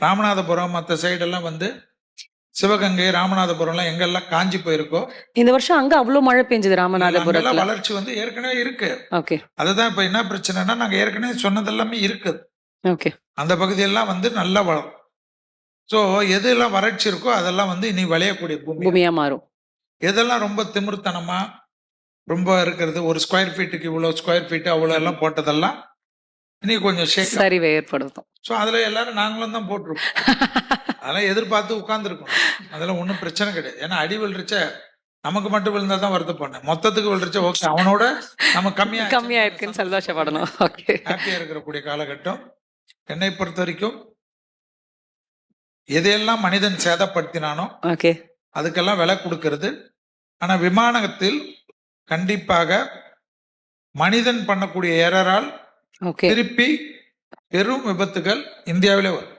ராமநாதபுரம் மற்ற சைடெல்லாம் வந்து சிவகங்கை ராமநாதபுரம்லாம் எங்கெல்லாம் காஞ்சி போயிருக்கோ இந்த வருஷம் அங்க அவ்வளவு மழை பெஞ்சது அங்கெல்லாம் ராமநாதபுரத்துல. வளர்ச்சி வந்து ஏற்கனவே இருக்கு. ஓகே அதுதான் இப்ப என்ன பிரச்சனைனா நாங்க ஏற்கனவே சொன்னதெல்லாமே இருக்குது. ஓகே அந்த பகுதியெல்லாம் வந்து நல்லா வளரும். ஸோ எதெல்லாம் வறட்சி இருக்கோ அதெல்லாம் வந்து இனி விளையக்கூடிய பூமி. பூமியா மாறும். எதெல்லாம் ரொம்ப திமிர்த்தனமா ரொம்ப இருக்கிறது, ஒரு ஸ்கொயர் ஃபீட்டுக்கு இவ்வளவு ஸ்கொயர் ஃபீட் அவ்வளவு எல்லாம் போட்டதெல்லாம் இனி கொஞ்சம் ஷேக். சரிவை ஏற்படுத்தும். ஸோ அதுல எல்லாரும் நாங்களும் தான் போட்டிருப்போம். அதெல்லாம் எதிர்பார்த்து உட்கார்ந்துருக்கோம். அதெல்லாம் ஒன்றும் பிரச்சனை கிடையாது. ஏன்னா அடி விழுறிச்ச நமக்கு மட்டும் விழுந்தா தான் வருத்தப்படணும். மொத்தத்துக்கு விழுறிச்ச ஓகே, அவனோட நம்ம கம்மியா இருக்குன்னு சந்தோஷப்படணும். ஓகே ஹாப்பியா இருக்கக்கூடிய காலகட்டம். என்னை பொறுத்த வரைக்கும் எதையெல்லாம் மனிதன் சேதப்படுத்தினானோ ஓகே அதுக்கெல்லாம் விலை கொடுக்கிறது. ஆனா விமானத்தில் கண்டிப்பாக மனிதன் பண்ணக்கூடிய எரரால் ஓகே திருப்பி பெரும் விபத்துகள் இந்தியாவிலே வரும்.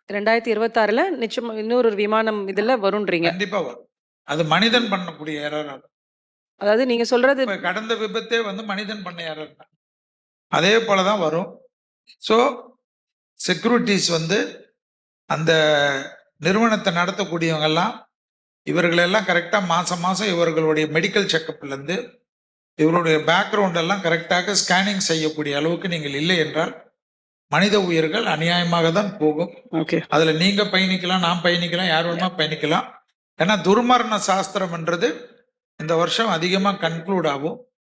2026ல நிச்சயம் இன்னொரு விமானம் இதுல வரும்ன்றீங்க. கண்டிப்பா வரும். அது மனிதன் பண்ணக்கூடிய எரரால். அதாவது நீங்க சொல்றது இப்ப கடந்த விபத்தே வந்து மனிதன் பண்ண எரர் தான். அதே போலதான் வரும். ஸோ செக்யூரிட்டிஸ் வந்து அந்த நிறுவனத்தை நடத்தக்கூடியவங்க எல்லாம் இவர்களெல்லாம் கரெக்டாக மாசம் மாசம் இவர்களுடைய மெடிக்கல் செக்கப்ல இருந்து இவருடைய பேக்ரவுண்ட் எல்லாம் கரெக்டாக ஸ்கேனிங் செய்யக்கூடிய அளவுக்கு நீங்கள் இல்லை என்றால் மனித உயிர்கள் அநியாயமாக தான் போகும். ஓகே அதுல நீங்க பயணிக்கலாம், நான் பயணிக்கலாம், யார் வேணுமா பயணிக்கலாம். ஏன்னா துர்மரண சாஸ்திரம் என்றது இந்த வருஷம் அதிகமா கன்க்ளூட் ஆகும்.